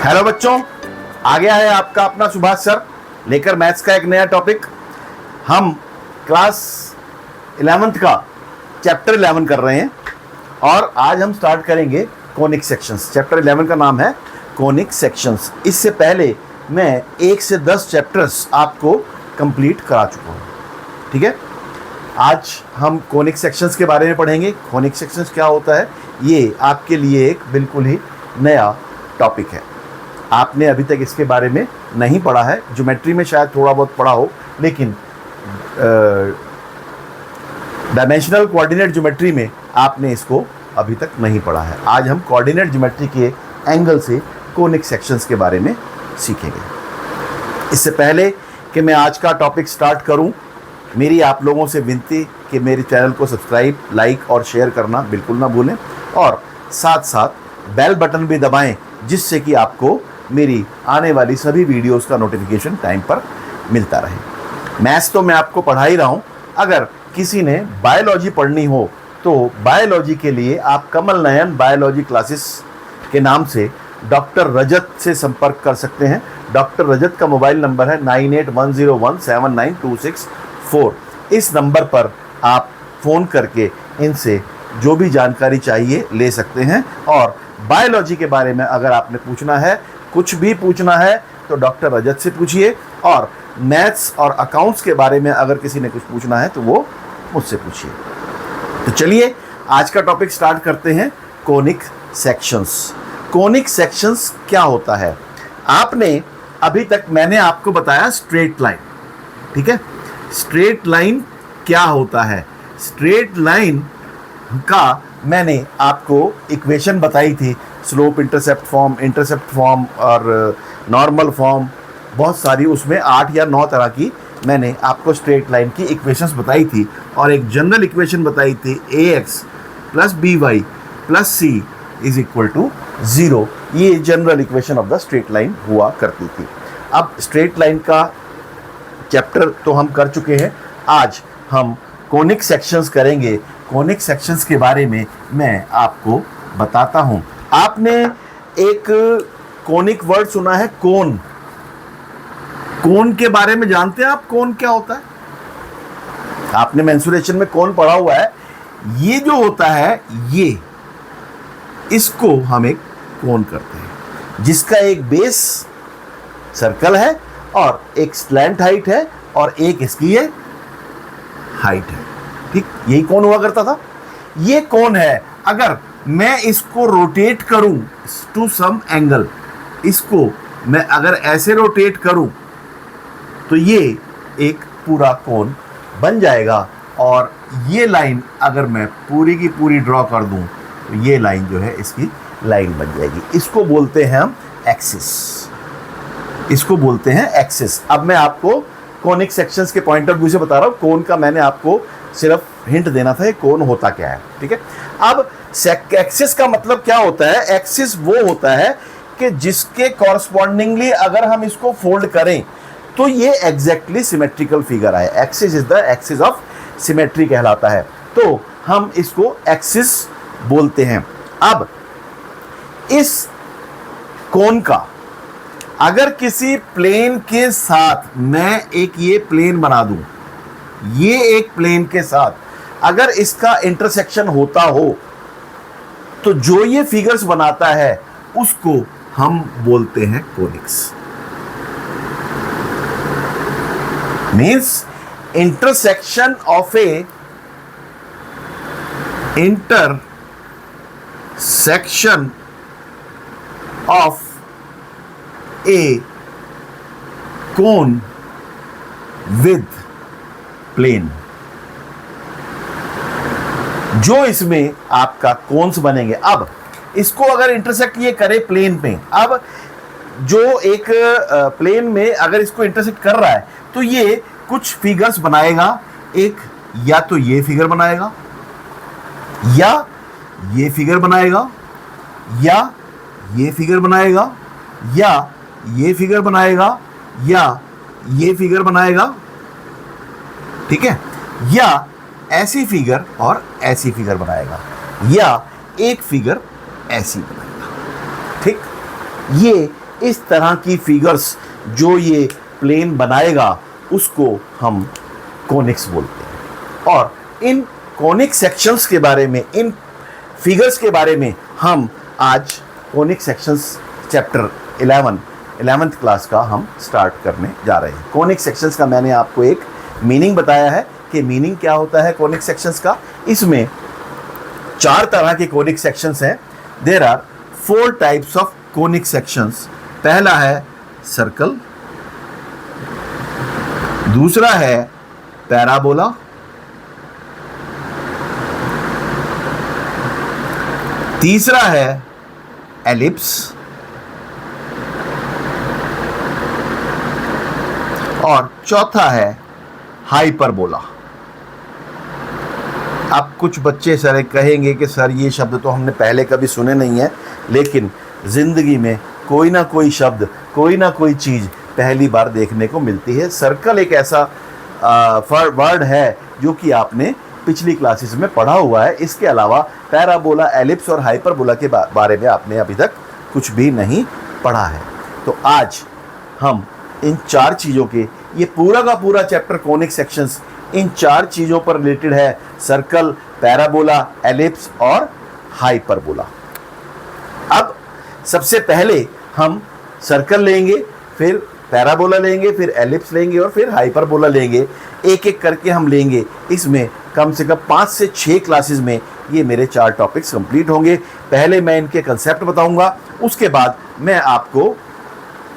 Hello बच्चों, आ गया है आपका अपना सुभाष सर लेकर मैथ्स का एक नया टॉपिक। हम क्लास 11th का चैप्टर 11 कर रहे हैं और आज हम स्टार्ट करेंगे कोनिक सेक्शंस। चैप्टर 11 का नाम है कोनिक सेक्शंस। इससे पहले मैं 1 से 10 चैप्टर्स आपको कंप्लीट करा चुका हूँ। ठीक है, आज हम कोनिक सेक्शंस के बारे में पढ़ेंगे। कोनिक सेक्शंस क्या होता है, ये आपके लिए एक बिल्कुल ही नया टॉपिक है। आपने अभी तक इसके बारे में नहीं पढ़ा है। ज्योमेट्री में शायद थोड़ा बहुत पढ़ा हो, लेकिन डायमेंशनल कोऑर्डिनेट ज्योमेट्री में आपने इसको अभी तक नहीं पढ़ा है। आज हम कोऑर्डिनेट ज्योमेट्री के एंगल से कोनिक सेक्शंस के बारे में सीखेंगे। इससे पहले कि मैं आज का टॉपिक स्टार्ट करूं, मेरी आप लोगों से विनती कि मेरे चैनल को सब्सक्राइब, लाइक और शेयर करना बिल्कुल ना भूलें और साथ साथ बेल बटन भी दबाएं, जिससे कि आपको मेरी आने वाली सभी वीडियोस का नोटिफिकेशन टाइम पर मिलता रहे। मैथ्स तो मैं आपको पढ़ा ही रहा हूँ। अगर किसी ने बायोलॉजी पढ़नी हो तो बायोलॉजी के लिए आप कमल नयन बायोलॉजी क्लासेस के नाम से डॉक्टर रजत से संपर्क कर सकते हैं। डॉक्टर रजत का मोबाइल नंबर है 9810179264। इस नंबर पर आप फ़ोन करके इनसे जो भी जानकारी चाहिए ले सकते हैं। और बायोलॉजी के बारे में अगर आपने पूछना है, कुछ भी पूछना है, तो डॉक्टर रजत से पूछिए। और मैथ्स और अकाउंट्स के बारे में अगर किसी ने कुछ पूछना है तो वो मुझसे पूछिए। तो चलिए आज का टॉपिक स्टार्ट करते हैं, कोनिक सेक्शंस। कोनिक सेक्शंस क्या होता है, आपने अभी तक मैंने आपको बताया स्ट्रेट लाइन। ठीक है, स्ट्रेट लाइन क्या होता है, स्ट्रेट लाइन का मैंने आपको इक्वेशन बताई थी, स्लोप इंटरसेप्ट फॉर्म और नॉर्मल फॉर्म, बहुत सारी, उसमें 8 या 9 तरह की मैंने आपको स्ट्रेट लाइन की इक्वेशंस बताई थी। और एक जनरल इक्वेशन बताई थी ax + by + c = 0। ये general equation of the straight line हुआ करती थी। अब स्ट्रेट लाइन का चैप्टर तो हम कर चुके हैं, आज हम कोनिक सेक्शंस करेंगे। कोनिक सेक्शंस के बारे में मैं आपको बताता हूं। आपने एक कोनिक वर्ड सुना है, कोन। कोन के बारे में जानते हैं आप, कोन क्या होता है? आपने मेंसुरेशन में कोन पढ़ा हुआ है। ये जो होता है, ये इसको हम एक कोन करते हैं, जिसका एक बेस सर्कल है और एक स्लैंट हाइट है और एक इसकी ये हाइट है। ठीक, यही कोन हुआ करता था। ये कोन है। अगर मैं इसको रोटेट करूं टू सम एंगल, इसको मैं अगर ऐसे रोटेट करूं तो ये एक पूरा कोन बन जाएगा। और ये लाइन अगर मैं पूरी की पूरी ड्रॉ कर दूं तो ये लाइन जो है इसकी लाइन बन जाएगी। इसको बोलते हैं हम एक्सिस, इसको बोलते हैं एक्सिस। अब मैं आपको कोनिक सेक्शंस के पॉइंट ऑफ व्यू से बता रहा हूँ। कोन का मैंने आपको सिर्फ हिंट देना था, कोन होता क्या है। ठीक है, अब एक्सिस का मतलब क्या होता है? एक्सिस वो होता है कि जिसके कॉरस्पॉन्डिंगली अगर हम इसको फोल्ड करें तो ये एग्जैक्टली सिमेट्रिकल फिगर है। Axis is the axis of symmetry कहलाता है, तो हम इसको एक्सिस बोलते हैं। अब इस कोन का अगर किसी प्लेन के साथ मैं एक ये प्लेन बना दूं, ये एक प्लेन के साथ अगर इसका इंटरसेक्शन होता हो तो जो ये फिगर्स बनाता है उसको हम बोलते हैं conics. Means intersection of A cone with plane. जो इसमें आपका कोन्स बनेंगे, अब इसको अगर इंटरसेक्ट ये करे प्लेन पे, अब जो एक प्लेन में अगर इसको इंटरसेक्ट कर रहा है तो ये कुछ फिगर्स बनाएगा। एक या तो ये फिगर बनाएगा, या ये फिगर बनाएगा, या ये फिगर बनाएगा, या ये फिगर बनाएगा, या ये फिगर बनाएगा। ठीक है, या ऐसी फिगर और ऐसी फिगर बनाएगा, या एक फिगर ऐसी बनाएगा। ठीक, ये इस तरह की फिगर्स जो ये प्लेन बनाएगा उसको हम कोनिक्स बोलते हैं। और इन कोनिक सेक्शंस के बारे में, इन फिगर्स के बारे में हम आज conic sections chapter 11th class का हम स्टार्ट करने जा रहे हैं। कोनिक सेक्शंस का मैंने आपको एक मीनिंग बताया है कि मीनिंग क्या होता है कोनिक सेक्शंस का। इसमें 4 तरह के कोनिक सेक्शंस हैं। There are 4 types of conic sections. पहला है सर्कल, दूसरा है पैराबोला, तीसरा है एलिप्स और चौथा है हाइपरबोला। अब कुछ बच्चे सर कहेंगे कि सर ये शब्द तो हमने पहले कभी सुने नहीं है, लेकिन ज़िंदगी में कोई ना कोई शब्द, कोई ना कोई चीज़ पहली बार देखने को मिलती है। सर्कल एक ऐसा वर्ड है जो कि आपने पिछली क्लासेस में पढ़ा हुआ है। इसके अलावा पैराबोला, एलिप्स और हाइपरबोला के बारे में आपने अभी तक कुछ भी नहीं पढ़ा है। तो आज हम इन 4 चीज़ों के, ये पूरा का पूरा चैप्टर कोनिक सेक्शंस इन 4 चीज़ों पर रिलेटेड है। सर्कल, पैराबोला, एलिप्स और हाइपरबोला। अब सबसे पहले हम सर्कल लेंगे, फिर पैराबोला लेंगे, फिर एलिप्स लेंगे और फिर हाइपरबोला लेंगे। एक एक करके हम लेंगे। इसमें कम से कम 5 से 6 क्लासेस में ये मेरे 4 टॉपिक्स कंप्लीट होंगे। पहले मैं इनके कंसेप्ट बताऊंगा, उसके बाद मैं आपको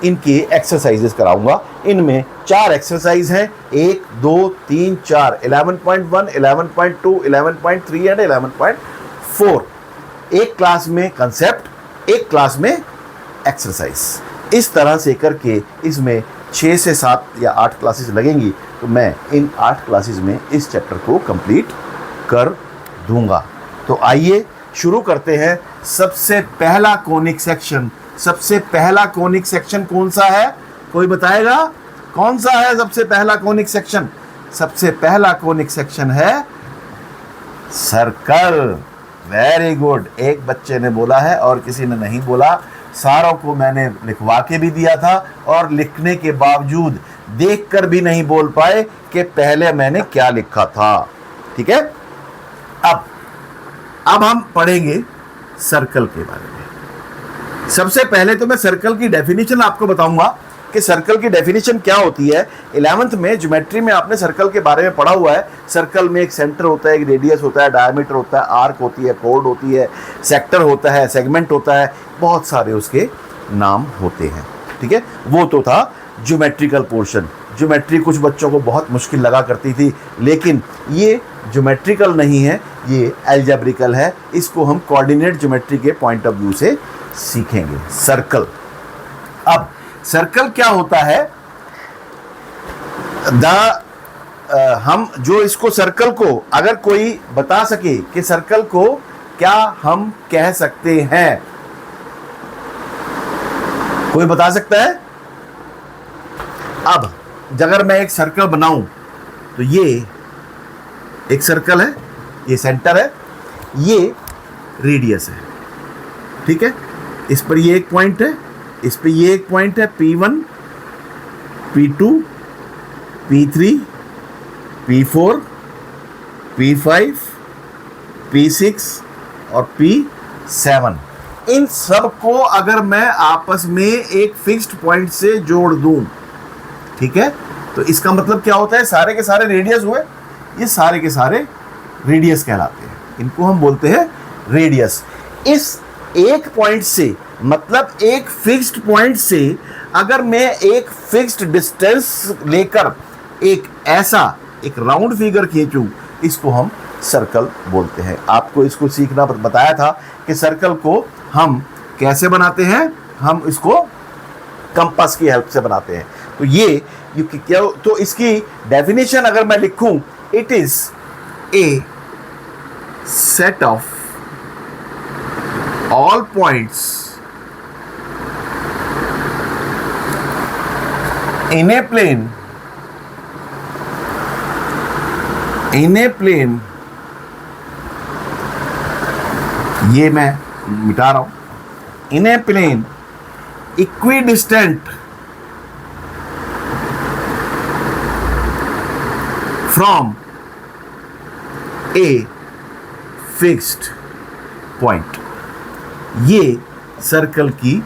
इनके एक्सरसाइजेस कराऊंगा। इनमें 4 एक्सरसाइज हैं, 1, 2, 3, 4, 11.1, 11.2, 11.3 एंड 11.4। एक क्लास में कंसेप्ट, एक क्लास में एक्सरसाइज। इस तरह से करके इसमें 6 से 7 या 8 क्लासेस लगेंगी। तो मैं इन 8 क्लासेस में इस चैप्टर को कंप्लीट कर दूंगा। तो आइए शुरू करते हैं। सबसे पहला कोनिक सेक्शन, सबसे पहला कोनिक सेक्शन कौन सा है? कोई बताएगा कौन सा है सबसे पहला कोनिक सेक्शन? सबसे पहला कोनिक सेक्शन है सर्कल। वेरी गुड, एक बच्चे ने बोला है और किसी ने नहीं बोला। सारों को मैंने लिखवा के भी दिया था और लिखने के बावजूद देखकर भी नहीं बोल पाए कि पहले मैंने क्या लिखा था। ठीक है, अब हम पढ़ेंगे सर्कल के बारे में। सबसे पहले तो मैं सर्कल की डेफिनेशन आपको बताऊंगा कि सर्कल की डेफिनेशन क्या होती है। 11th में ज्योमेट्री में आपने सर्कल के बारे में पढ़ा हुआ है। सर्कल में एक सेंटर होता है, एक रेडियस होता है, डायमीटर होता है, आर्क होती है, कोड होती है, सेक्टर होता है, सेगमेंट होता है, बहुत सारे उसके नाम होते हैं। ठीक है, वो तो था ज्योमेट्रिकल पोर्शन। ज्योमेट्री कुछ बच्चों को बहुत मुश्किल लगा करती थी, लेकिन ये ज्योमेट्रिकल नहीं है, ये अलजेब्रिकल है। इसको हम कोऑर्डिनेट ज्योमेट्री के पॉइंट ऑफ व्यू से सीखेंगे। सर्कल, अब सर्कल क्या होता है? हम जो इसको सर्कल को अगर कोई बता सके कि सर्कल को क्या हम कह सकते हैं, कोई बता सकता है? अब अगर मैं एक सर्कल बनाऊं तो ये एक सर्कल है, ये सेंटर है, ये रेडियस है। ठीक है, इस पर ये एक पॉइंट है, इस पे ये एक पॉइंट है P1, P2, P3, P4, P5, P6 और P7। इन सब को अगर मैं आपस में एक फिक्स्ड पॉइंट से जोड़ दूं, ठीक है, तो इसका मतलब क्या होता है? सारे के सारे रेडियस हुए, ये सारे के सारे रेडियस कहलाते हैं। इनको हम बोलते हैं रेडियस। इस एक पॉइंट से, मतलब एक फिक्स्ड पॉइंट से अगर मैं एक फिक्स्ड डिस्टेंस लेकर एक ऐसा एक राउंड फिगर खींचूं, इसको हम सर्कल बोलते हैं। आपको इसको सीखना बताया था कि सर्कल को हम कैसे बनाते हैं। हम इसको कंपास की हेल्प से बनाते हैं। तो ये क्या, तो इसकी डेफिनेशन अगर मैं लिखूं, it is a set of all points in a plane ये मैं मिटा रहा हूं। in a plane equidistant from a fixed point. ये सर्कल की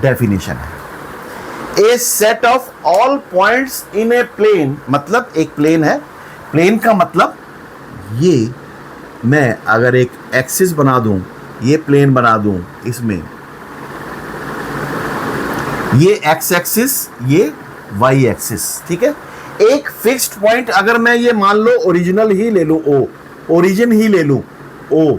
डेफिनेशन है। A set of all points in a plane, मतलब एक प्लेन है। प्लेन का मतलब ये मैं अगर एक एक्सिस बना दूं, ये प्लेन बना दूं, इसमें ये एक्स एक्सिस, ये वाई एक्सिस, ठीक है। एक फिक्स्ड पॉइंट अगर मैं ये मान लो ओरिजिनल ही ले लूं, ओ ओरिजिन ही ले लूं, ओ,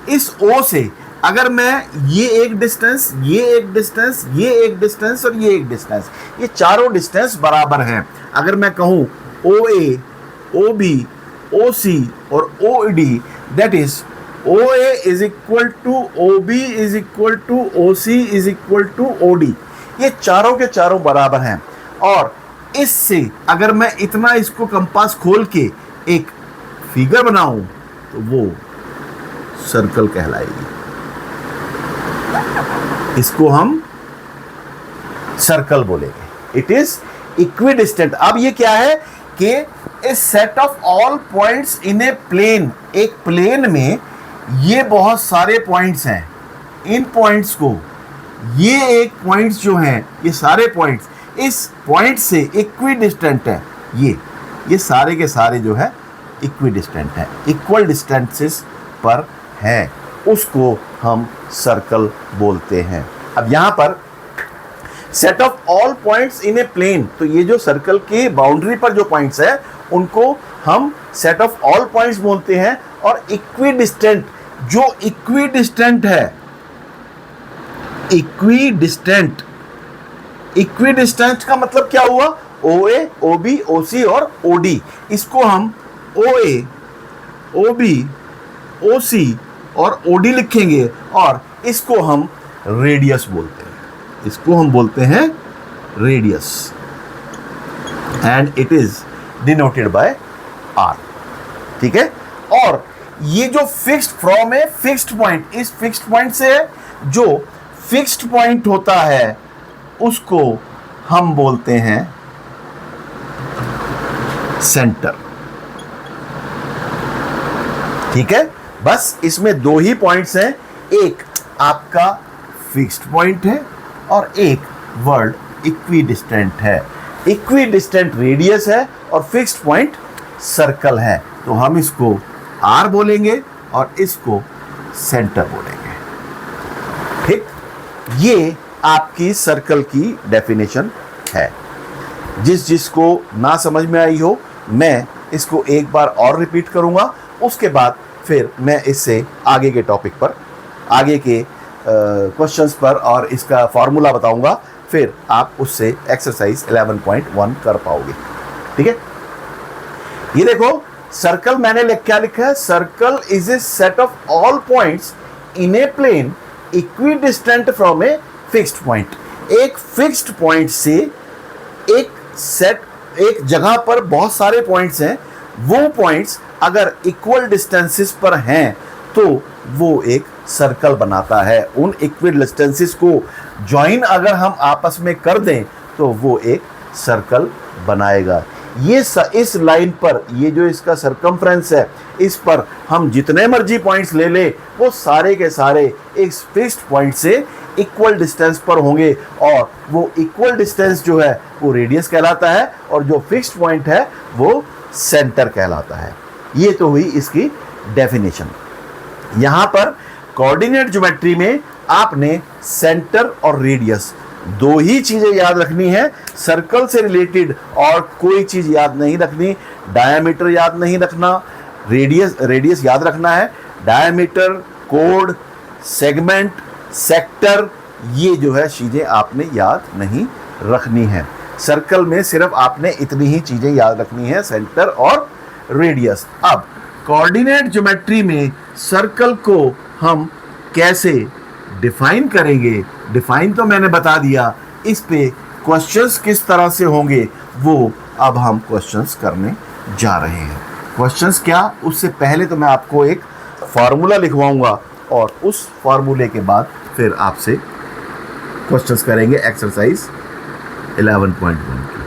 इस ओ से अगर मैं ये एक डिस्टेंस, ये एक डिस्टेंस, ये एक डिस्टेंस और ये एक डिस्टेंस, ये चारों डिस्टेंस बराबर हैं। अगर मैं कहूं ओ ए, ओ बी, ओ सी और O D, that is O A is equal to O B is equal to O C is equal to O D, ये चारों के चारों बराबर हैं। और इससे अगर मैं इतना इसको कंपास खोल के एक फिगर बनाऊं तो वो सर्कल कहलाएगी। इसको हम सर्कल बोलेंगे। It is equidistant. अब ये क्या है कि a set of all points in a plane, एक प्लेन में ये बहुत सारे पॉइंट्स हैं। इन पॉइंट्स को, ये एक पॉइंट्स जो हैं, ये सारे पॉइंट्स इस पॉइंट से इक्विडिस्टेंट है। ये सारे के सारे जो है इक्विडिस्टेंट है, इक्वल डिस्टेंसेस पर है, उसको हम सर्कल बोलते हैं। अब यहां पर set of all points in a plane, तो ये जो सर्कल के बाउंड्री पर जो पॉइंट्स है उनको हम सेट ऑफ ऑल पॉइंट्स बोलते हैं। और इक्विडिस्टेंट, जो इक्विडिस्टेंट है, इक्विडिस्टेंट, इक्विडिस्टेंट का मतलब क्या हुआ, ओ ए, ओ बी, ओ सी और ओ डी। इसको हम ओ ए, ओ बी, ओ सी और ओ डी लिखेंगे और इसको हम रेडियस बोलते हैं। इसको हम बोलते हैं radius and it is denoted by R, ठीक है। और ये जो fixed from a fixed point, इस फिक्स्ड पॉइंट से जो फिक्स्ड पॉइंट होता है उसको हम बोलते हैं सेंटर, ठीक है। बस इसमें दो ही पॉइंट्स हैं, एक आपका फिक्स्ड पॉइंट है और एक वर्ड इक्विडिस्टेंट है। इक्विडिस्टेंट रेडियस है और फिक्स्ड पॉइंट सर्कल है, तो हम इसको आर बोलेंगे और इसको सेंटर बोलेंगे, ठीक। ये आपकी सर्कल की डेफिनेशन है। जिसको ना समझ में आई हो, मैं इसको एक बार और रिपीट करूंगा, उसके बाद फिर मैं इससे आगे के टॉपिक पर, आगे के क्वेश्चंस पर और इसका फॉर्मूला बताऊंगा, फिर आप उससे एक्सरसाइज 11.1 कर पाओगे, ठीक है। ये देखो सर्कल मैंने क्या लिखा है, circle is a set of all points in a plane equidistant from a fixed point. एक फिक्स्ड पॉइंट से एक सेट, एक जगह पर बहुत सारे पॉइंट्स हैं, वो पॉइंट्स अगर इक्वल डिस्टेंसेस पर हैं तो वो एक सर्कल बनाता है। उन इक्वल डिस्टेंसेस को ज्वाइन अगर हम आपस में कर दें तो वो एक सर्कल बनाएगा। ये इस लाइन पर, ये जो इसका सरकमफ्रेंस है, इस पर हम जितने मर्जी पॉइंट्स ले ले, वो सारे के सारे एक फिक्स्ड पॉइंट से इक्वल डिस्टेंस पर होंगे और वो इक्वल डिस्टेंस जो है वो रेडियस कहलाता है और जो फिक्स्ड पॉइंट है वो सेंटर कहलाता है। ये तो हुई इसकी डेफिनेशन। यहां पर कोऑर्डिनेट ज्योमेट्री में आपने सेंटर और रेडियस दो ही चीजें याद रखनी है, सर्कल से रिलेटेड और कोई चीज याद नहीं रखनी। डायमीटर याद नहीं रखना, रेडियस याद रखना है। डायमीटर, कोड, सेगमेंट, सेक्टर, ये जो है चीजें आपने याद नहीं रखनी है। सर्कल में सिर्फ आपने इतनी ही चीजें याद रखनी है, सेंटर और रेडियस। अब कोऑर्डिनेट ज्योमेट्री में सर्कल को हम कैसे डिफाइन करेंगे, डिफाइन तो मैंने बता दिया, इस पे क्वेश्चंस किस तरह से होंगे वो अब हम क्वेश्चंस करने जा रहे हैं। क्वेश्चंस क्या, उससे पहले तो मैं आपको एक फार्मूला लिखवाऊंगा और उस फार्मूले के बाद फिर आपसे क्वेश्चंस करेंगे एक्सरसाइज 11.1 की।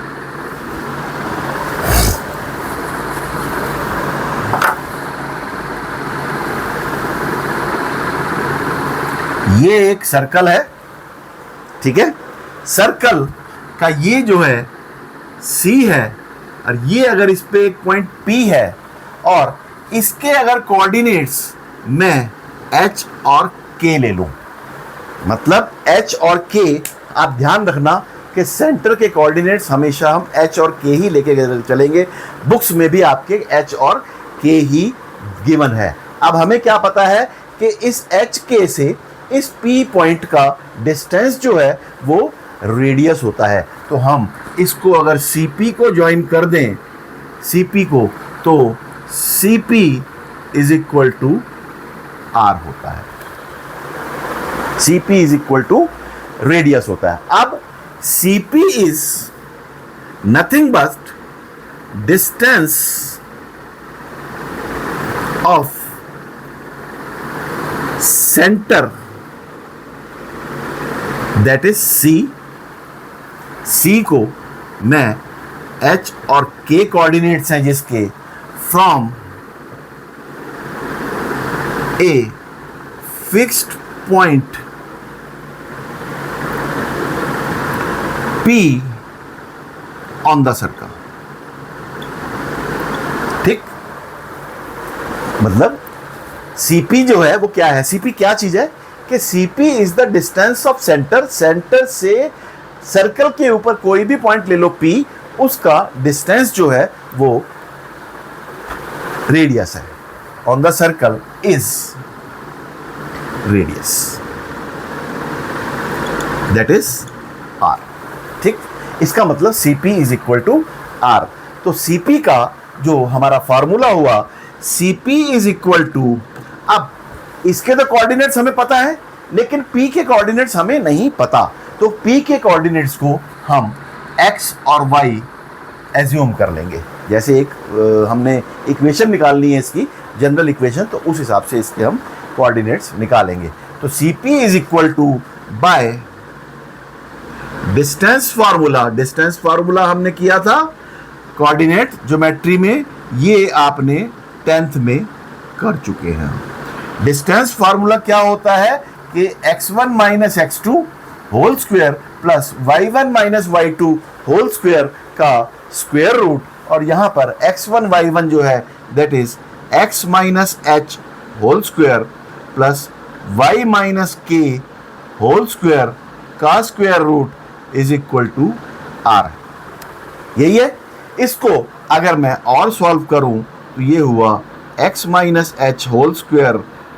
ये एक सर्कल है, ठीक है। सर्कल का ये जो है C है, और ये अगर इस पे एक पॉइंट P है, और इसके अगर कोऑर्डिनेट्स मैं H और K ले लूं, मतलब H और K, आप ध्यान रखना कि सेंटर के कोऑर्डिनेट्स हमेशा हम H और K ही लेके चलेंगे। बुक्स में भी आपके H और K ही गिवन है। अब हमें क्या पता है कि इस HK से इस P पॉइंट का डिस्टेंस जो है वो रेडियस होता है। तो हम इसको अगर CP को ज्वाइन कर दें, CP को, तो CP is equal to R होता है। CP is equal to radius होता है। अब CP is nothing but distance of centre, that is C को मैं H और K कोऑर्डिनेट्स हैं जिसके from a fixed point P on the circle, ठीक। मतलब CP जो है वो क्या है, CP क्या चीज है कि CP is the distance of centre, centre से सर्कल के ऊपर कोई भी पॉइंट ले लो P, उसका डिस्टेंस जो है वो रेडियस है, on the circle is radius, that is R, ठीक। इसका मतलब CP is equal to R। तो CP का जो हमारा फॉर्मूला हुआ, CP इज इक्वल टू, अब इसके तो कोऑर्डिनेट्स हमें पता है, लेकिन P के कोऑर्डिनेट्स हमें नहीं पता। तो P के कोऑर्डिनेट्स को हम X और Y एज्यूम कर लेंगे। जैसे एक हमने इक्वेशन निकालनी है इसकी, जनरल इक्वेशन, तो उस हिसाब से इसके हम कोऑर्डिनेट्स निकालेंगे। तो CP is equal to by distance formula, distance formula हमने किया था कोऑर्डिनेट ज्योमेट्री में, ये आपने 10th में कर चुके हैं। डिस्टेंस फार्मूला क्या होता है कि x1 minus x2 whole square plus y1 minus y2 whole square का स्क्वायर रूट, और यहां पर x1 y1 जो है that is x minus h whole square plus y minus k whole square का square root is equal to r। यही है। इसको अगर मैं और सॉल्व करूं तो ये हुआ x minus h whole square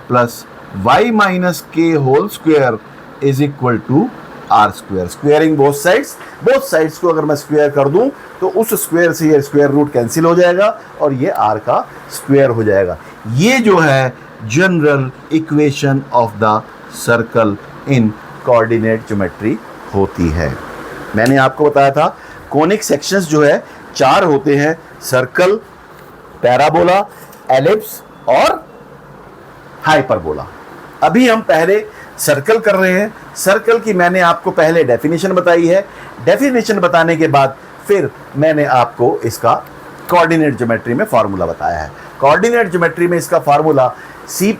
plus y minus k whole square is equal to are square. Squaring both sides को अगर मैं स्क्वायर कर दूं तो उस स्क्वायर से ये स्क्वायर रूट कैंसिल हो जाएगा और ये आर का स्क्वायर हो जाएगा। ये जो है general equation of the circle in coordinate geometry होती है। मैंने आपको बताया था कोनिक सेक्शंस जो है 4 होते हैं, सर्कल, पैराबोला, एलिप्स और हाइपरबोला। अभी हम पहले सर्कल कर रहे हैं। सर्कल की मैंने आपको पहले डेफिनेशन बताई है। डेफिनेशन बताने के बाद फिर मैंने आपको इसका कोऑर्डिनेट ज्योमेट्री में फार्मूला बताया है। कोऑर्डिनेट ज्योमेट्री में इसका फार्मूला सी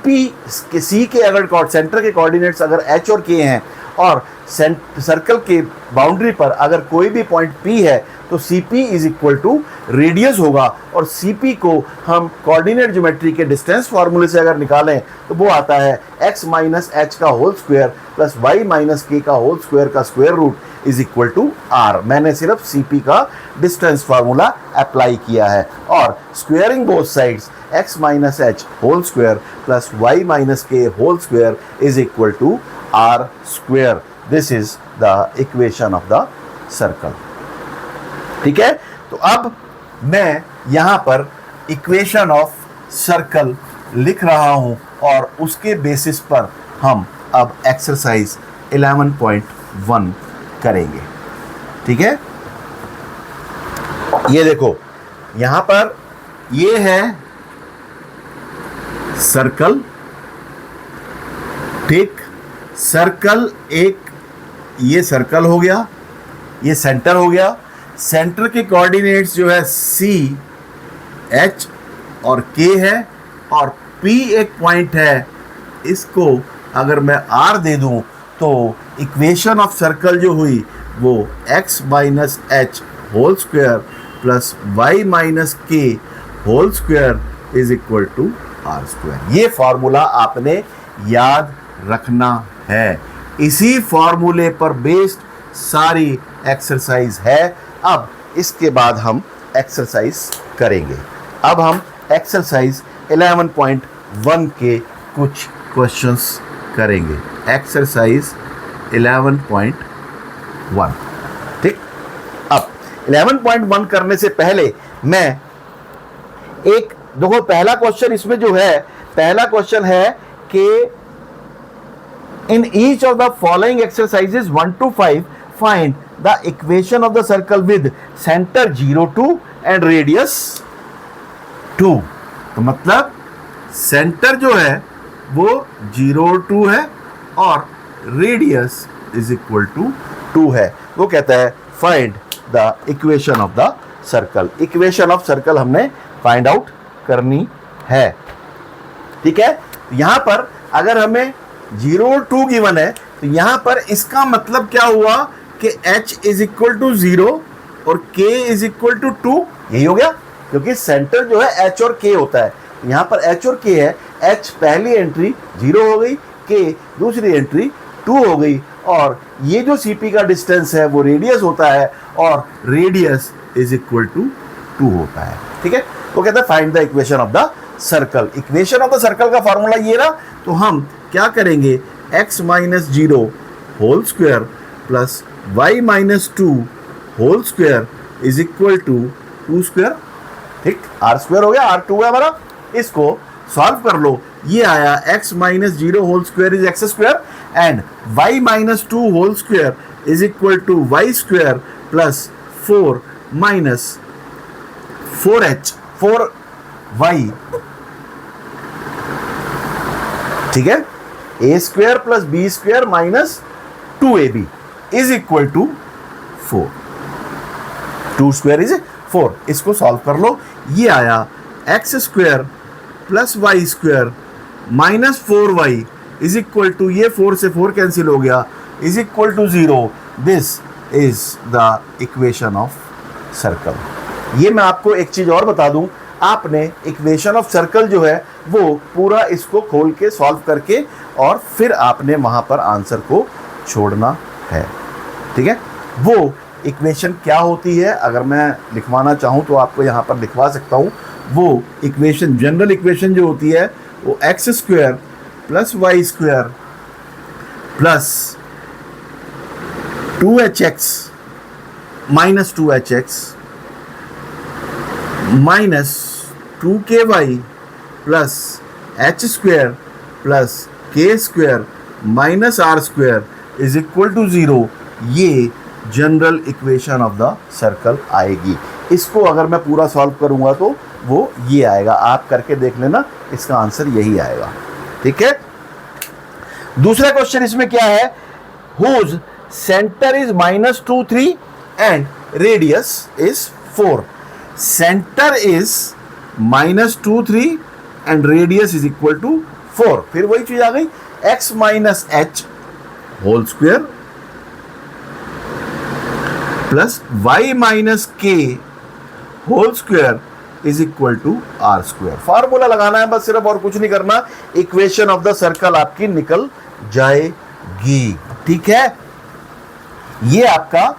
के अगर सेंटर के कोऑर्डिनेट्स अगर एच और के हैं और सर्कल के बाउंड्री पर अगर कोई भी पॉइंट P है तो CP is equal to radius होगा, और CP को हम कोऑर्डिनेट ज्योमेट्री के डिस्टेंस फार्मूले से अगर निकालें तो वो आता है x माइनस एच का whole square plus y minus K का होल स्क्वायर का square root is equal to R। मैंने सिर्फ CP का डिस्टेंस फार्मूला अप्लाई किया है, और squaring both sides x minus h whole square plus y minus k whole square is equal to R square. This is the equation of the circle. ठीक है, तो अब मैं यहां पर इक्वेशन ऑफ सर्कल लिख रहा हूं और उसके बेसिस पर हम अब एक्सरसाइज 11.1 करेंगे। ठीक है, ये देखो यहां पर ये है सर्कल। ठीक, सर्कल एक ये सर्कल हो गया, ये सेंटर हो गया। सेंटर के कोऑर्डिनेट्स जो है सी, एच और के है, और पी एक पॉइंट है। इसको अगर मैं आर दे दूं तो इक्वेशन ऑफ सर्कल जो हुई वो x minus h whole square plus y minus k whole square is equal to are square. ये फॉर्मूला आपने याद रखना है। इसी फॉर्मूले पर बेस्ड सारी एक्सरसाइज है। अब इसके बाद हम एक्सरसाइज करेंगे। अब हम एक्सरसाइज 11.1 के कुछ क्वेश्चंस करेंगे। एक्सरसाइज 11.1, ठीक। अब 11.1 करने से पहले मैं एक देखो, पहला क्वेश्चन इसमें जो है, पहला क्वेश्चन है कि इन each of the following exercises 1 to 5 find the equation of the circle with centre 0, 2 and radius 2। तो मतलब सेंटर जो है वो 0, 2 है और रेडियस इज इक्वल टू 2 है। वो कहता है find the equation of the circle. Equation of circle हमने फाइंड आउट करनी है, ठीक है। यहां पर अगर हमें 0, 2 गिवन है तो यहां पर इसका मतलब क्या हुआ कि h इज इक्वल टू 0 और k इज इक्वल टू 2। यही हो गया, क्योंकि सेंटर जो है h और k होता है। यहां पर h और k है। h पहली एंट्री 0 हो गई, k दूसरी एंट्री 2 हो गई, और ये जो CP का डिस्टेंस है वो रेडियस होता है, और रेडियस इज इक्वल टू 2 होता है, ठीक है। वो कहता है find the equation of the circle. Equation of the circle का फॉर्मूला ये रहा। तो हम क्या करेंगे, x minus 0 whole square plus y minus 2 whole square is equal to 2 square, ठीक। r स्क्वायर हो गया, r2 है हमारा। इसको सॉल्व कर लो। ये आया x minus 0 whole square is X square and y minus 2 whole square is equal to Y square plus 4 minus 4h 4y, ठीक है। a square plus B square minus 2ab is equal to 4। 2 square is 4। इसको solve कर लो। ये आया x square plus Y square minus 4y is equal to, ये 4 से 4 cancel हो गया, is equal to 0। This is the equation of circle. ये मैं आपको एक चीज और बता दूं, आपने इक्वेशन ऑफ सर्कल जो है वो पूरा इसको खोल के सॉल्व करके और फिर आपने वहां पर आंसर को छोड़ना है, ठीक है। वो इक्वेशन क्या होती है, अगर मैं लिखवाना चाहूं तो आपको यहां पर लिखवा सकता हूं। वो इक्वेशन, जनरल इक्वेशन जो होती है वो X square plus Y square plus 2hx minus 2hx minus 2ky plus h square plus k square minus r square is equal to 0। ये general equation of the circle आएगी। इसको अगर मैं पूरा सॉल्व करूंगा तो वो ये आएगा। आप करके देख लेना, इसका आंसर यही आएगा, ठीक है। दूसरा क्वेश्चन इसमें क्या है, whose centre is minus 2, 3 and radius is 4। Centre is minus 2, 3 and radius is equal to 4। फिर वही चीज आ गई, x minus h whole square plus y minus k whole square is equal to are square. Formula लगाना है बस सिर्फ, और कुछ नहीं करना। इक्वेशन ऑफ द सर्कल आपकी निकल जाएगी, ठीक है। ये आपका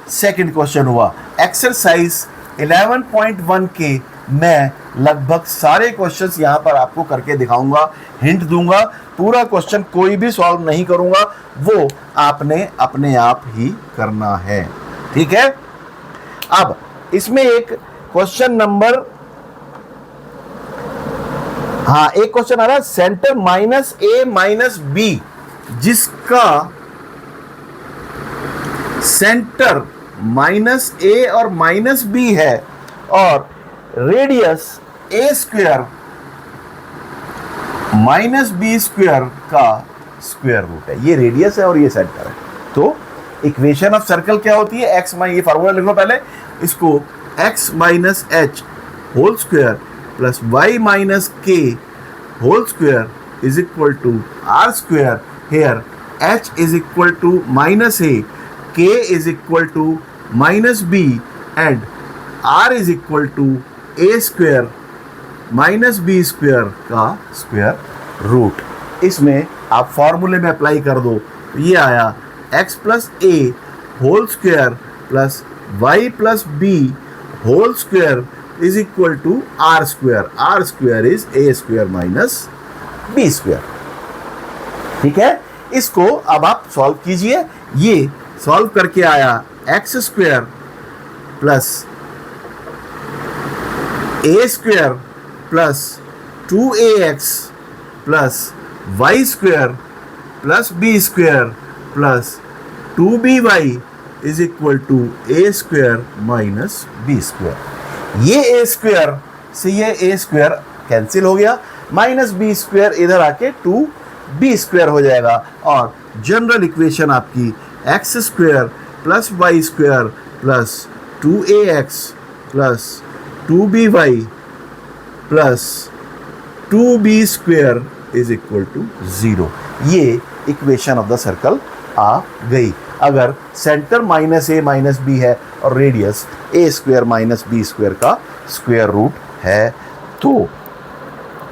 सेकंड क्वेश्चन हुआ। एक्सरसाइज 11.1 के मैं लगभग सारे क्वेश्चंस यहां पर आपको करके दिखाऊंगा, हिंट दूंगा। पूरा क्वेश्चन कोई भी सॉल्व नहीं करूंगा, वो आपने अपने आप ही करना है, ठीक है। अब इसमें एक क्वेश्चन नंबर, हाँ एक क्वेश्चन आ रहा है, centre minus A minus B, जिसका सेंटर माइनस ए और माइनस बी है और radius A square minus B square का स्क्वायर रूट है। ये रेडियस है और ये सेंटर है। तो इक्वेशन ऑफ सर्कल क्या होती है, एक्स माइनस, ये फार्मूला लिख लो पहले इसको, x minus h whole square plus y minus k whole square is equal to are square, here h is equal to minus a, k is equal to minus b and r is equal to A square minus B square का square root. इसमें आप फॉर्मूले में apply कर दो तो ये आया X plus A whole square plus Y plus B whole square is equal to are square, R square is A square minus B square. ठीक है, इसको अब आप सॉल्व कीजिए। ये सॉल्व करके आया x square plus A square plus 2ax plus Y square plus B square plus 2by is equal to A square minus B square. ये ए स्क्वायर से ये ए स्क्वायर कैंसिल हो गया, माइनस बी स्क्वायर इधर आके 2b square हो जाएगा और जनरल इक्वेशन आपकी X square plus Y square plus 2ax plus 2by plus 2b square is equal to 0। ये इक्वेशन ऑफ द सर्कल आ गई। अगर centre minus A minus B है और radius A square minus B square का square root है तो।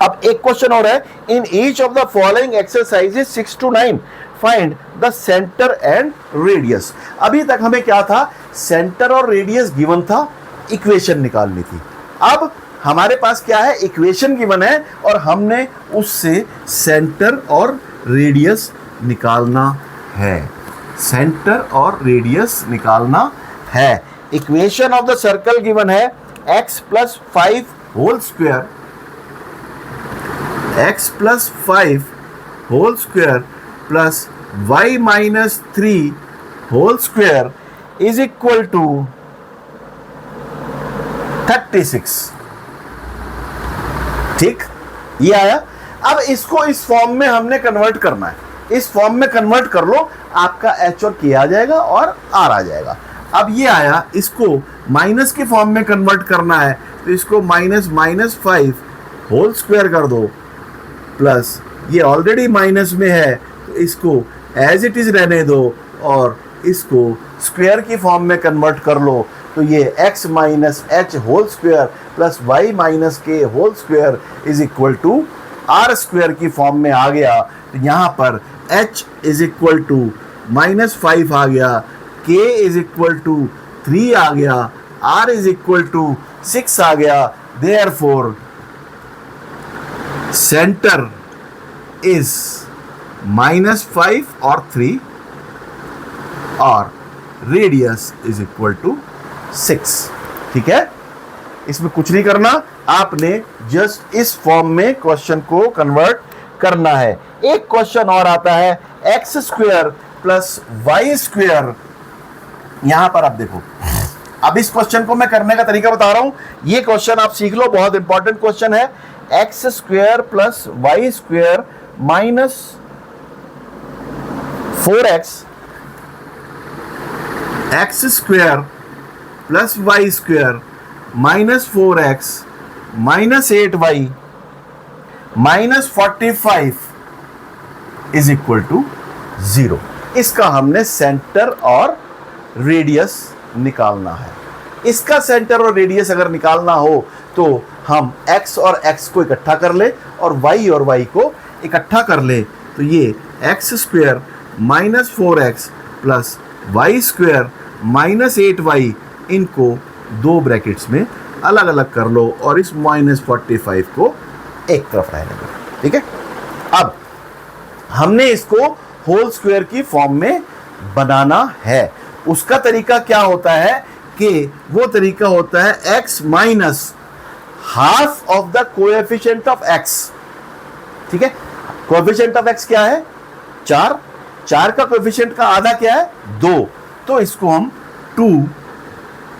अब एक क्वेश्चन और है, in each of the following exercises 6 to 9 find the centre and radius. अभी तक हमें क्या था, सेंटर और रेडियस गिवन था, इक्वेशन निकालनी थी। अब हमारे पास क्या है, इक्वेशन गिवन है और हमने उससे सेंटर और रेडियस निकालना है, सेंटर और रेडियस निकालना है। Equation of the circle given है x plus 5 whole square, x plus 5 whole square plus y minus 3 whole square is equal to 36। ठीक, ये आया। अब इसको इस फॉर्म में हमने कन्वर्ट करना है, इस फॉर्म में कन्वर्ट कर लो, आपका एच और के आ जाएगा और आर आ जाएगा। अब ये आया, इसको माइनस के फॉर्म में कन्वर्ट करना है तो इसको माइनस 5 होल स्क्वायर कर दो प्लस ये ऑलरेडी माइनस में है तो इसको एज इट इज रहने दो और इसको स्क्वायर की फॉर्म में कन्वर्ट कर लो तो ये x minus h whole square plus y minus k whole square is equal to are square की फॉर्म में आ गया। तो यहाँ पर h इज इक्वल टू -5 आ गया, k इज इक्वल टू 3 आ गया, r इज इक्वल टू 6 आ गया। देयरफॉर सेंटर इज -5 और 3 और रेडियस इज इक्वल टू 6। ठीक है, इसमें कुछ नहीं करना, आपने जस्ट इस फॉर्म में क्वेश्चन को कन्वर्ट करना है। एक क्वेश्चन और आता है X square plus Y square. यहां पर आप देखो, अब इस क्वेश्चन को मैं करने का तरीका बता रहा हूं, ये क्वेश्चन आप सीख लो, बहुत इंपॉर्टेंट क्वेश्चन है। X square plus Y square minus 4x, X square plus Y square minus 4x minus 8y minus 45 is equal to 0। इसका हमने सेंटर और रेडियस निकालना है। इसका सेंटर और रेडियस अगर निकालना हो तो हम x और x को इकट्ठा कर ले और y और y को इकट्ठा कर ले तो ये X square minus 4x plus Y square minus 8y, इनको दो ब्रैकेट्स में अलग अलग कर लो और इस -45 को एक तरफ रहने दो। ठीक है, अब हमने इसको होल स्क्वायर की फॉर्म में बनाना है। उसका तरीका क्या होता है कि वो तरीका होता है x minus half of the coefficient of x। ठीक है, कोएफिशिएंट ऑफ x क्या है, 4 का कोएफिशिएंट का आधा क्या है, 2, तो इसको हम 2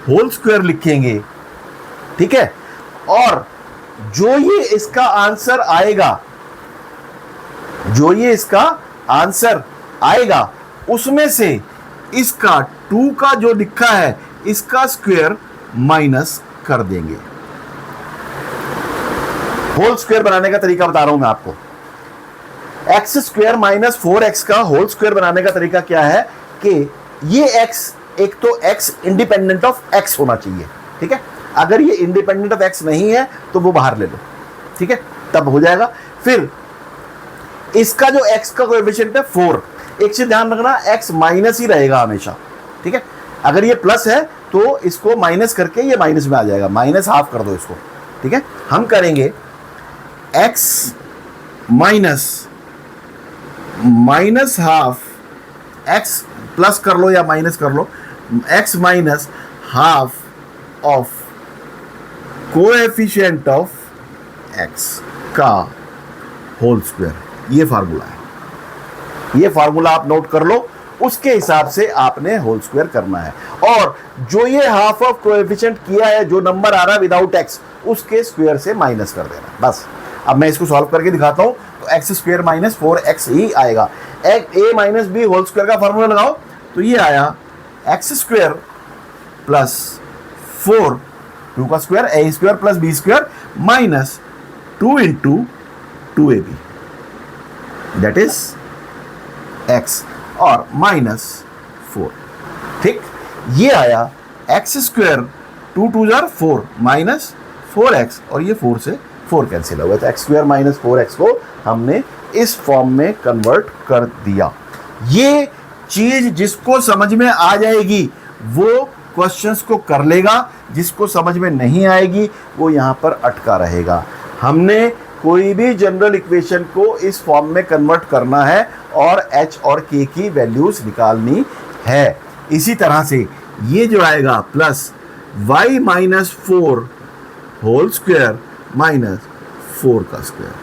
होल स्क्वायर लिखेंगे। ठीक है, और जो ये इसका आंसर आएगा, जो ये इसका आंसर आएगा उसमें से इसका 2 का जो लिखा है इसका स्क्वायर माइनस कर देंगे। होल स्क्वायर बनाने का तरीका बता रहा हूं मैं आपको। एक्स स्क्वायर माइनस 4x का होल स्क्वायर बनाने का तरीका क्या है कि ये x, एक तो x इंडिपेंडेंट ऑफ x होना चाहिए, ठीक है। अगर ये इंडिपेंडेंट ऑफ x नहीं है तो वो बाहर ले लो, ठीक है, तब हो जाएगा। फिर इसका जो x का कोएफिशिएंट है 4, एक चीज ध्यान रखना, x माइनस ही रहेगा हमेशा, ठीक है। अगर ये प्लस है तो इसको माइनस करके ये माइनस में आ जाएगा, माइनस हाफ कर दो इसको, ठीक है। हम करेंगे x minus half, x plus कर लो या माइनस कर लो, x minus half of coefficient of x का होल स्क्वायर। ये फार्मूला है, ये फार्मूला आप नोट कर लो, उसके हिसाब से आपने होल स्क्वायर करना है। और जो ये हाफ ऑफ कोएफिशिएंट किया है, जो नंबर आ रहा है विदाउट एक्स, उसके स्क्वायर से माइनस कर देना, बस। अब मैं इसको सॉल्व करके दिखाता हूं, तो एक्स स्क्वायर माइनस 4x ही आएगा। ए माइनस बी होल स्क्वायर का फार्मूला लगाओ तो ये आया एक्स स्क्वायर प्लस 4, 2 का square A square plus B square minus 2 into 2ab, that is x और माइनस 4, ठीक। ये आया x square 2 2 jar 4 minus 4x, और ये 4 से 4 कैंसिल हो गया, तो एक्स स्क्वायर माइनस 4x को हमने इस फॉर्म में कन्वर्ट कर दिया। ये चीज जिसको समझ में आ जाएगी वो क्वेश्चंस को कर लेगा, जिसको समझ में नहीं आएगी वो यहां पर अटका रहेगा। हमने कोई भी जनरल इक्वेशन को इस फॉर्म में कन्वर्ट करना है और h और k की वैल्यूज निकालनी है। इसी तरह से ये जो आएगा plus y minus 4 whole square minus 4 का स्क्वायर,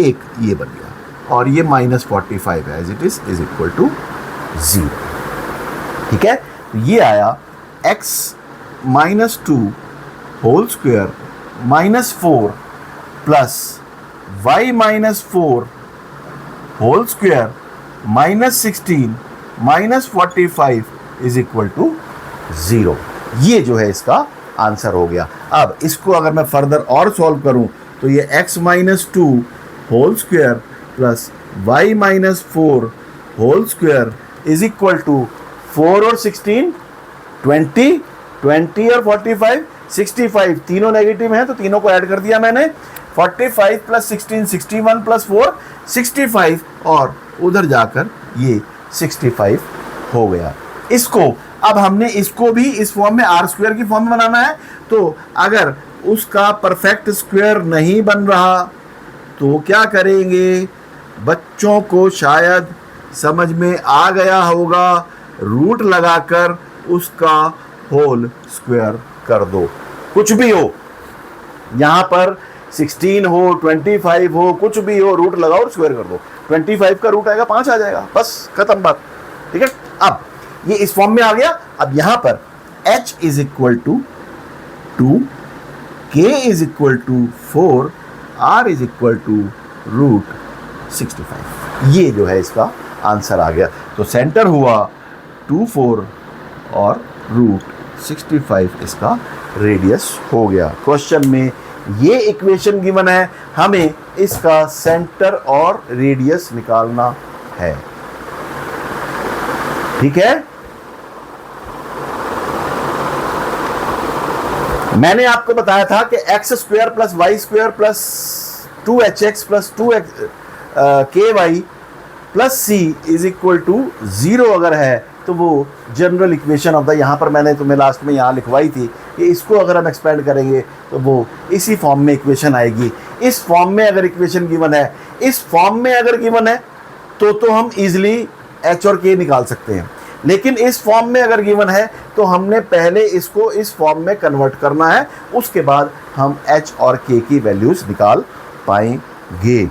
एक ये बन गया, और ये minus 45 as it is equal to 0, ठीक है। तो ये आया x minus 2 whole square minus 4 plus y minus 4 whole square minus 16 minus 45 is equal to 0। ये जो है इसका आंसर हो गया। अब इसको अगर मैं फर्दर और सॉल्व करूं तो ये x minus 2 whole square plus y minus 4 whole square is equal to 4 और 16 20, 20 और 45 65, तीनों नेगेटिव हैं तो तीनों को ऐड कर दिया मैंने। 45 प्लस 16 61 प्लस 4 65, और उधर जाकर ये 65 हो गया। इसको अब हमने इसको भी इस फॉर्म में आर स्क्वायर की फॉर्म में बनाना है, तो अगर उसका परफेक्ट स्क्वायर नहीं बन रहा तो क्या करेंगे, बच्चों को शायद समझ में आ गया होगा, रूट लगाकर उसका होल स्क्वायर कर दो। कुछ भी हो, यहाँ पर 16 हो 25 हो, कुछ भी हो, रूट लगाओ और स्क्वायर कर दो। 25 का रूट आएगा 5 आ जाएगा, बस खत्म बात, ठीक है। अब ये इस फॉर्म में आ गया। अब यहाँ पर h is equal to 2, k is equal to 4, r is equal to root 65। ये जो है इसका आंसर आ गया। तो सेंटर हुआ 2 4 और रूट 65 इसका रेडियस हो गया। क्वेश्चन में ये इक्वेशन गिवन है, हमें इसका सेंटर और रेडियस निकालना है, ठीक है। मैंने आपको बताया था कि x square plus Y square plus 2hx plus 2ky plus c is equal to 0 अगर है तो वो जनरल इक्वेशन ऑफ द, यहाँ पर मैंने तुम्हें लास्ट में यहाँ लिखवाई थी कि इसको अगर हम एक्सपेंड करेंगे तो वो इसी फॉर्म में इक्वेशन आएगी। इस फॉर्म में अगर इक्वेशन गिवन है, इस फॉर्म में अगर गिवन है तो हम इजीली h और k निकाल सकते हैं, लेकिन इस फॉर्म में अगर गिवन है तो हमने पहले इसको इस फॉर्म में कन्वर्ट करना है, उसके बाद हम h और k की वैल्यूज निकाल पाएंगे।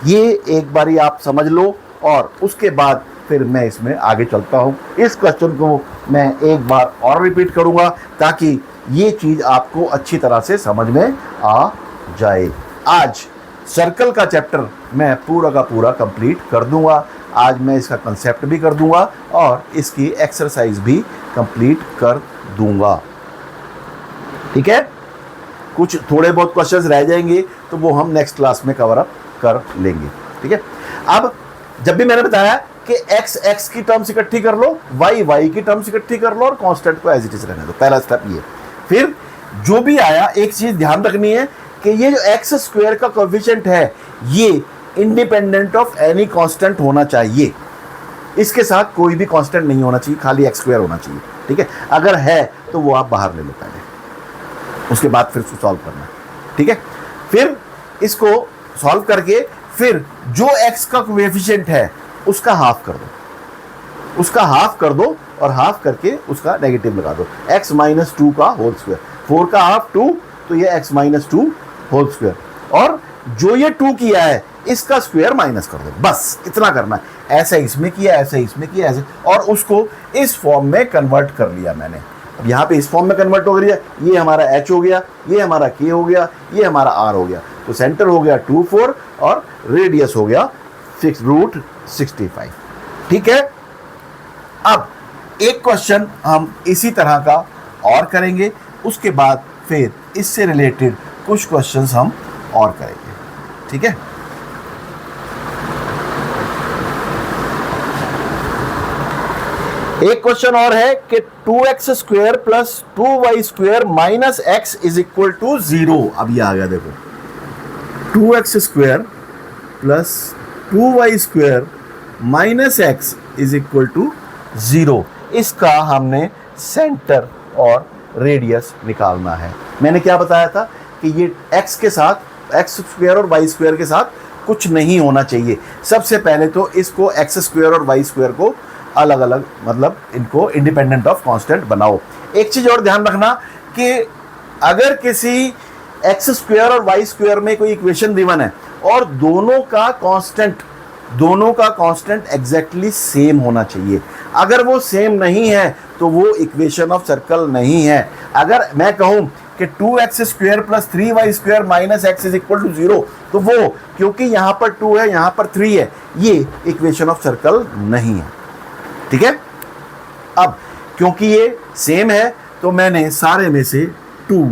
ये एक बारी आप समझ लो और उसके बाद फिर मैं इसमें आगे चलता हूँ। इस क्वेश्चन को मैं एक बार और रिपीट करूँगा ताकि ये चीज़ आपको अच्छी तरह से समझ में आ जाए। आज सर्कल का चैप्टर मैं पूरा का पूरा कंप्लीट कर दूंगा। आज मैं इसका कंसेप्ट भी कर दूंगा और इसकी एक्सरसाइज भी कंप्लीट कर दूंगा। ठीक है, कुछ थोड़े बहुत क्वेश्चंस रह जाएंगे तो वो हम नेक्स्ट क्लास में कवर अप कर लेंगे। ठीक है, अब जब भी मैंने बताया कि x x की टर्म्स इकट्ठी कर लो, y y की टर्म्स इकट्ठी कर लो और कांस्टेंट को एज इट इज रहने दो। पहला स्टेप ये। फिर जो भी आया, एक चीज ध्यान रखनी है कि ये जो एक्स स्क्वायर का कोएफिशिएंट है ये इंडिपेंडेंट ऑफ एनी कांस्टेंट होना चाहिए। इसके साथ कोई भी कांस्टेंट नहीं होना चाहिए, खाली एक्स स्क्वायर होना चाहिए। ठीक है, अगर है तो वो आप बाहर ले लो पहले, उसके बाद फिर उसको सॉल्व करना। ठीक है, फिर इसको सॉल्व करके फिर जो एक्स का कोएफिशिएंट है उसका हाफ कर दो, उसका हाफ कर दो और हाफ करके उसका नेगेटिव लगा दो। x माइनस 2 का होल स्क्वायर, 4 का हाफ 2, तो ये x माइनस 2 होल स्क्वायर, और जो ये 2 किया है इसका स्क्वायर माइनस कर दो। बस इतना करना है। ऐसे इसमें किया, ऐसे इसमें किया, ऐसे, और उसको इस फॉर्म में कन्वर्ट कर लिया मैंने। अब यहाँ पे इस फॉर्म में कन्वर्ट हो गया, ये हमारा h हो गया, ये हमारा k हो गया, ये हमारा r हो गया। तो सेंटर हो गया 2 4 और रेडियस हो गया 6√65। ठीक है, अब एक क्वेश्चन हम इसी तरह का और करेंगे, उसके बाद फिर इससे रिलेटेड कुछ क्वेश्चंस हम और करेंगे। ठीक है, एक क्वेश्चन और है कि 2x square plus 2y square minus x is equal to 0। अब ये आ गया, देखो 2x square plus 2y square minus x is equal to 0। इसका हमने सेंटर और रेडियस निकालना है। मैंने क्या बताया था कि ये x के साथ, x स्क्वायर और y स्क्वायर के साथ कुछ नहीं होना चाहिए। सबसे पहले तो इसको x स्क्वायर और y स्क्वायर को अलग अलग, मतलब इनको इंडिपेंडेंट ऑफ कांस्टेंट बनाओ। एक चीज और ध्यान रखना कि अगर किसी एक्स स्क्वायर और वाई स्क्वायर में कोई इक्वेशन गिवन है और दोनों का कांस्टेंट एग्जैक्टली सेम होना चाहिए। अगर वो सेम नहीं है तो वो इक्वेशन ऑफ सर्कल नहीं है। अगर मैं कहूं कि 2x square plus 3y square minus x is equal to 0, तो वो, क्योंकि यहां पर 2 है यहां पर 3 है, ये इक्वेशन ऑफ सर्कल नहीं है। ठीक है, अब क्योंकि ये सेम है तो मैंने सारे में से 2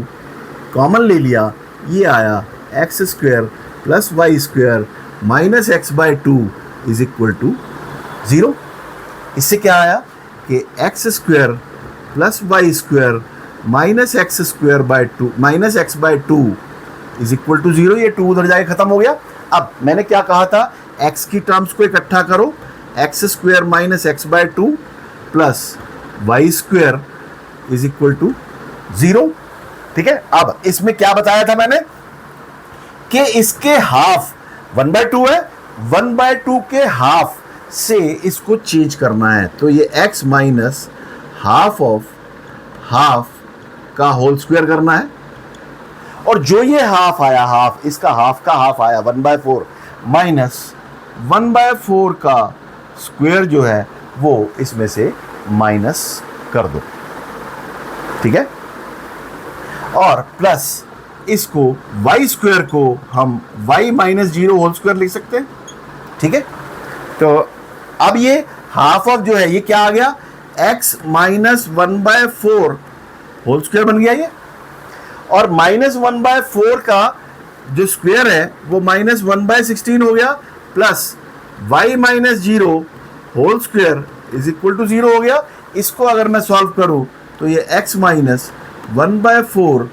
कॉमन ले लिया। ये आया x square plus Y square minus x by 2 is equal to 0। इससे क्या आया कि x square plus Y square minus x square by 2 minus x by 2 is equal to 0। ये 2 उधर जाके खत्म हो गया। अब मैंने क्या कहा था, एक्स की टर्म्स को इकट्ठा करो, x square minus x by 2 plus Y square is equal to 0। ठीक है, अब इसमें क्या बताया था मैंने कि इसके हाफ 1/2 है, 1/2 के हाफ से इसको चेंज करना है। तो ये x minus half of half का होल स्क्वायर करना है, और जो ये हाफ आया, हाफ, इसका हाफ का हाफ आया 1/4 माइनस 1/4 का स्क्वायर जो है वो इसमें से माइनस कर दो। ठीक है, और प्लस इसको y स्क्वायर को हम y माइनस 0 होल स्क्वायर लिख सकते हैं। ठीक है, तो अब ये हाफ ऑफ जो है ये क्या आ गया, x माइनस 1/4 होल स्क्वायर बन गया ये, और माइनस 1/4 का जो स्क्वायर है वो माइनस 1/16 हो गया, plus y minus 0 whole square is equal to 0 हो गया। इसको अगर मैं सॉल्व करूं तो ये x minus 1/4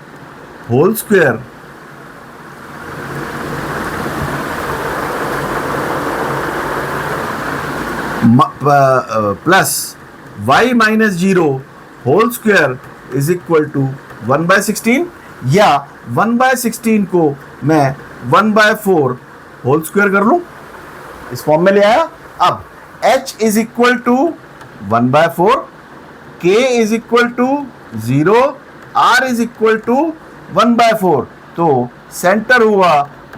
whole square plus y minus 0 whole square is equal to 1/16, या 1/16 को मैं 1/4 होल स्क्वायर कर लूं, इस फॉर्म में ले आया। अब h is equal to 1/4, k is equal to 0, r is equal to 1/4। तो सेंटर हुआ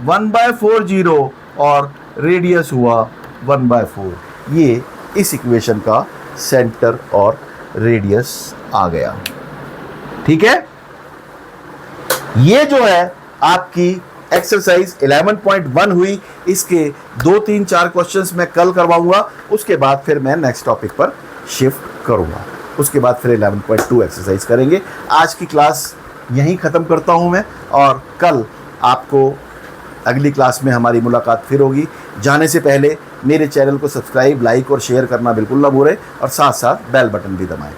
1/4 0 और रेडियस हुआ 1/4। ये इस इक्वेशन का सेंटर और रेडियस आ गया। ठीक है, ये जो है आपकी एक्सरसाइज 11.1 हुई, इसके 2, 3, 4 क्वेश्चंस मैं कल करवाऊंगा, उसके बाद फिर मैं नेक्स्ट टॉपिक पर शिफ्ट करूंगा। उसके बाद फिर 11.2 एक्सरसाइज करेंगे। आज की क्लास यहीं ख़त्म करता हूं मैं, और कल आपको अगली क्लास में हमारी मुलाकात फिर होगी। जाने से पहले मेरे चैनल को सब्सक्राइब, लाइक और शेयर करना बिल्कुल ना भूलें, और साथ साथ बेल बटन भी दबाएं।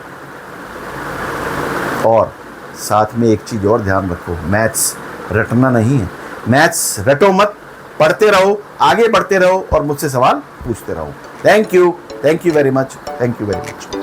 और साथ में एक चीज़ और ध्यान रखो, मैथ्स रटना नहीं है, मैथ्स रटो मत, पढ़ते रहो, आगे बढ़ते रहो और मुझसे सवाल पूछते रहो। Thank you very much, thank you very much.